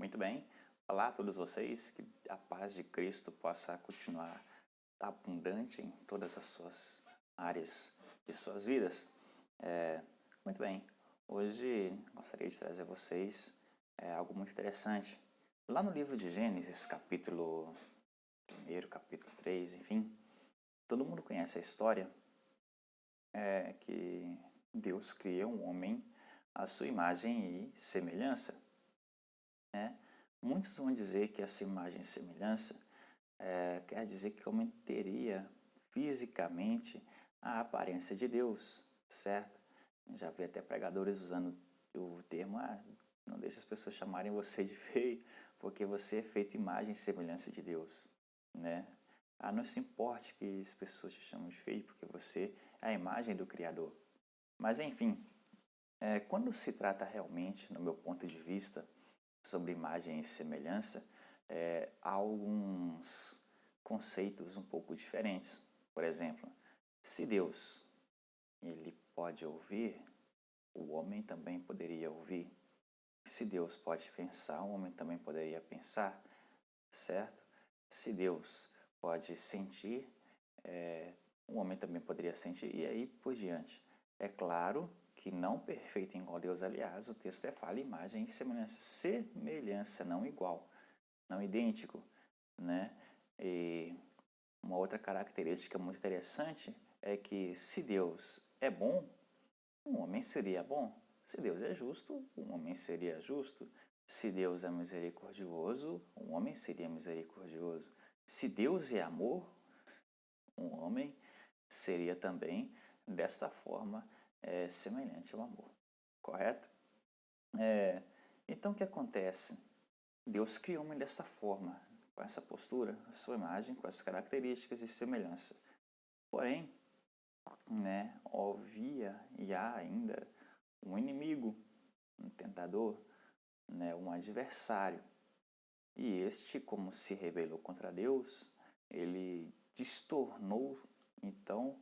Muito bem. Olá a todos vocês, que a paz de Cristo possa continuar abundante em todas as suas áreas de suas vidas. Muito bem, hoje gostaria de trazer a vocês algo muito interessante. Lá no livro de Gênesis, capítulo 1, capítulo 3, enfim, todo mundo conhece a história que Deus cria um homem à sua imagem e semelhança. Muitos vão dizer que essa imagem e semelhança quer dizer que o homem teria fisicamente a aparência de Deus, certo? Já vi até pregadores usando o termo, não deixe as pessoas chamarem você de feio, porque você é feito imagem e semelhança de Deus, né? Não se importe que as pessoas te chamem de feio, porque você é a imagem do Criador. Mas enfim, quando se trata realmente, no meu ponto de vista, sobre imagem e semelhança, há alguns conceitos um pouco diferentes. Por exemplo, se Deus ele pode ouvir, o homem também poderia ouvir. Se Deus pode pensar, o homem também poderia pensar, certo? Se Deus pode sentir, o homem também poderia sentir, e aí por diante. É claro que não perfeito igual a Deus, aliás, o texto fala imagem e semelhança. Semelhança, não igual, não idêntico, né? E uma outra característica muito interessante é que se Deus é bom, um homem seria bom. Se Deus é justo, um homem seria justo. Se Deus é misericordioso, um homem seria misericordioso. Se Deus é amor, um homem seria também desta forma semelhante ao amor. Correto? Então o que acontece? Deus criou o homem dessa forma, com essa postura, a sua imagem, com as características e semelhança. Porém, havia e há ainda um inimigo, um tentador, um adversário. E este, como se rebelou contra Deus, ele destornou, então,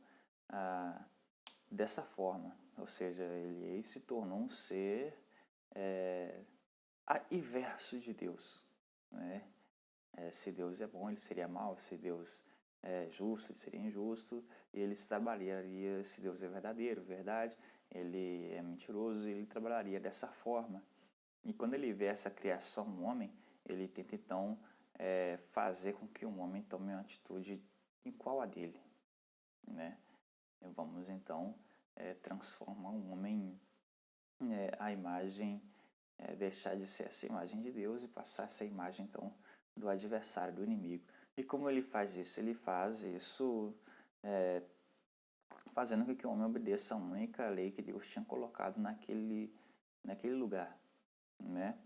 dessa forma. Ou seja, ele se tornou um ser inverso de Deus. Né? Se Deus é bom, ele seria mau. Se Deus é justo, ele seria injusto. E ele trabalharia, se Deus é verdadeiro, verdade, ele é mentiroso, ele trabalharia dessa forma. E quando ele vê essa criação no homem, ele tenta então fazer com que o homem tome uma atitude igual a dele. Né? E vamos então transformar o homem a imagem, deixar de ser essa imagem de Deus e passar essa imagem então do adversário, do inimigo. E como ele faz isso? Ele faz isso fazendo com que o homem obedeça a única lei que Deus tinha colocado naquele lugar. Né?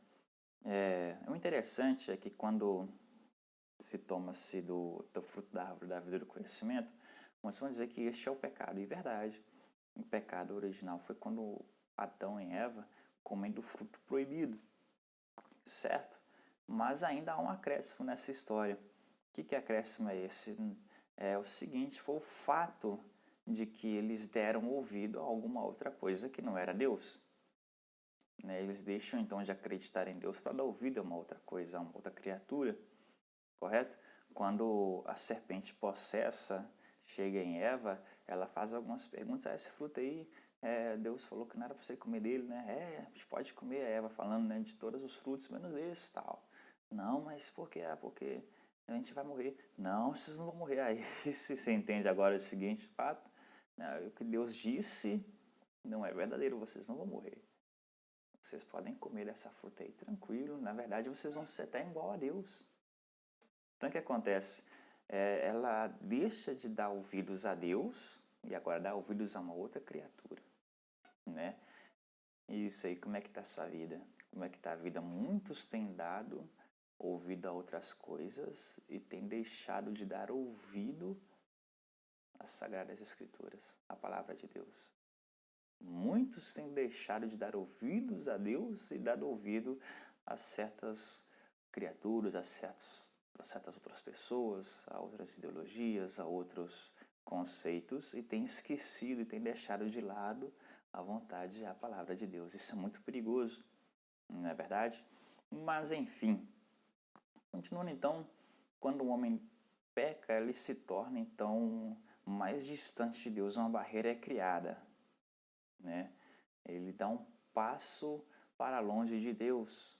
O interessante é que quando se toma-se do fruto da árvore da vida do conhecimento, muitos vão dizer que este é o pecado. E verdade, o pecado original foi quando Adão e Eva comem do fruto proibido, certo? Mas ainda há um acréscimo nessa história. O que acréscimo é esse? É o seguinte, foi o fato de que eles deram ouvido a alguma outra coisa que não era Deus. Eles deixam então de acreditar em Deus para dar ouvido a uma outra coisa, a uma outra criatura, correto? Quando a serpente possessa chega em Eva, ela faz algumas perguntas, esse fruto aí, Deus falou que não era para você comer dele, né? A gente pode comer, a Eva falando, né, de todos os frutos, menos esse tal. Não, mas por quê? Porque a gente vai morrer. Não, vocês não vão morrer. Aí se você entende agora o seguinte fato, o que Deus disse não é verdadeiro, vocês não vão morrer. Vocês podem comer essa fruta aí tranquilo, na verdade vocês vão ser até igual a Deus. Então o que acontece? Ela deixa de dar ouvidos a Deus e agora dá ouvidos a uma outra criatura. Né? E isso aí, como é que está a sua vida? Como é que está a vida? Muitos têm dado ouvido a outras coisas e têm deixado de dar ouvido às Sagradas Escrituras, à Palavra de Deus. Muitos têm deixado de dar ouvidos a Deus e dado ouvido a certas criaturas, a certas outras pessoas, a outras ideologias, a outros conceitos e têm esquecido e têm deixado de lado a vontade e a palavra de Deus. Isso é muito perigoso, não é verdade? Mas enfim, continuando então, quando o homem peca, ele se torna então mais distante de Deus, uma barreira é criada, né? Ele dá um passo para longe de Deus.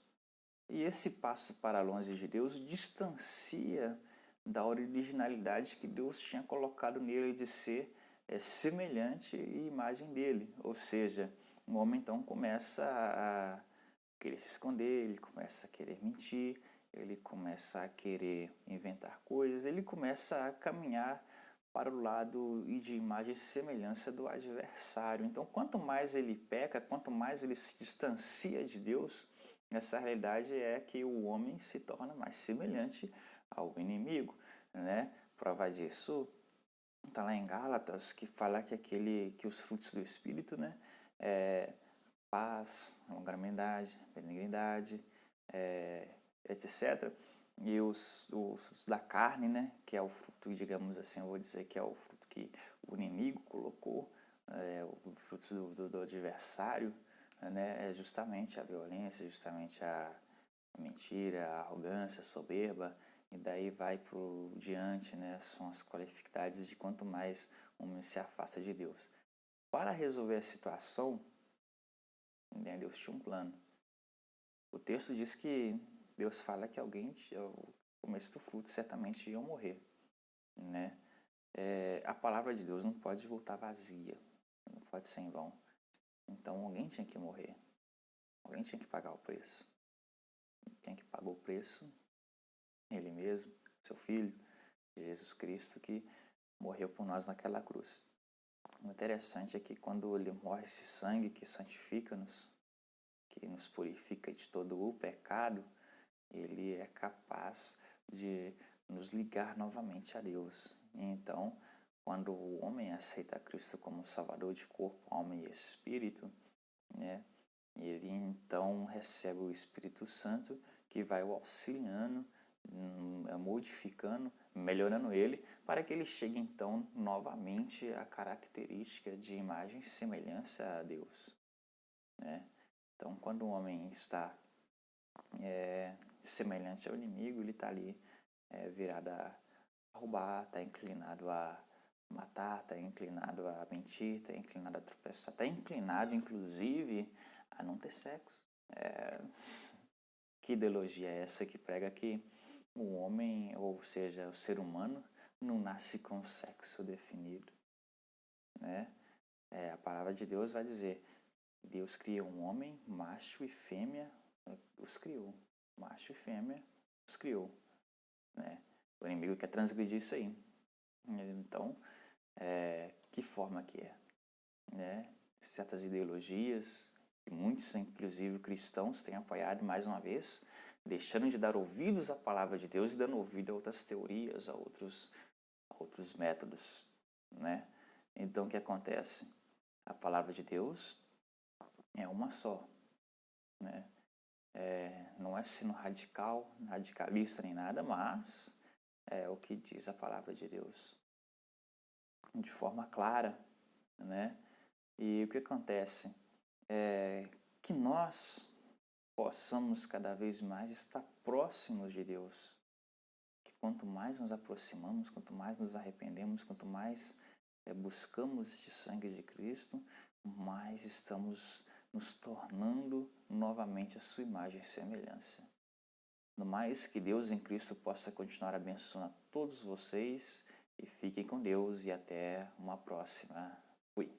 E esse passo para longe de Deus distancia da originalidade que Deus tinha colocado nele de ser semelhante e imagem dele. Ou seja, o homem então começa a querer se esconder, ele começa a querer mentir, ele começa a querer inventar coisas, ele começa a caminhar para o lado e de imagem e semelhança do adversário. Então, quanto mais ele peca, quanto mais ele se distancia de Deus, essa realidade é que o homem se torna mais semelhante ao inimigo, né? Prova disso está lá em Gálatas, que fala que os frutos do Espírito, né? Paz, longanimidade, benignidade, etc. E os da carne, né? Que é o fruto, digamos assim, eu vou dizer que é o fruto que o inimigo colocou, o fruto do adversário, né? É justamente a violência, justamente a mentira, a arrogância, a soberba, e daí vai por diante, né? São as qualidades de quanto mais o homem se afasta de Deus. Para resolver a situação, né, Deus tinha um plano. O texto diz que Deus fala que alguém, ao começo do fruto, certamente iam morrer, né? A palavra de Deus não pode voltar vazia, não pode ser em vão. Então alguém tinha que morrer, alguém tinha que pagar o preço. Quem que pagou o preço? Ele mesmo, seu Filho, Jesus Cristo, que morreu por nós naquela cruz. O interessante é que quando ele morre, esse sangue que santifica-nos, que nos purifica de todo o pecado, ele é capaz de nos ligar novamente a Deus. E então, quando o homem aceita Cristo como Salvador de corpo, alma e espírito, né, ele então recebe o Espírito Santo que vai o auxiliando, modificando, melhorando ele, para que ele chegue então novamente à característica de imagem e semelhança a Deus, né? Então, quando o homem está semelhante ao inimigo, ele está ali virado a roubar, está inclinado a matar, está inclinado a mentir, está inclinado a tropeçar, está inclinado, inclusive, a não ter sexo. Que ideologia é essa que prega que o homem, ou seja, o ser humano, não nasce com sexo definido, né? A palavra de Deus vai dizer: Deus criou um homem, macho e fêmea, os criou. Macho e fêmea, os criou, né? O inimigo quer transgredir isso aí. Então, que forma que é? Né? Certas ideologias, que muitos, inclusive cristãos, têm apoiado mais uma vez, deixando de dar ouvidos à palavra de Deus e dando ouvido a outras teorias, a outros métodos, né? Então, o que acontece? A palavra de Deus é uma só, né? Não é sendo radical, radicalista nem nada, mas é o que diz a palavra de Deus de forma clara, né? E o que acontece é que nós possamos cada vez mais estar próximos de Deus. Que quanto mais nos aproximamos, quanto mais nos arrependemos, quanto mais buscamos este sangue de Cristo, mais estamos nos tornando novamente a sua imagem e semelhança. No mais, que Deus em Cristo possa continuar abençoando a todos vocês e fiquem com Deus e até uma próxima. Fui.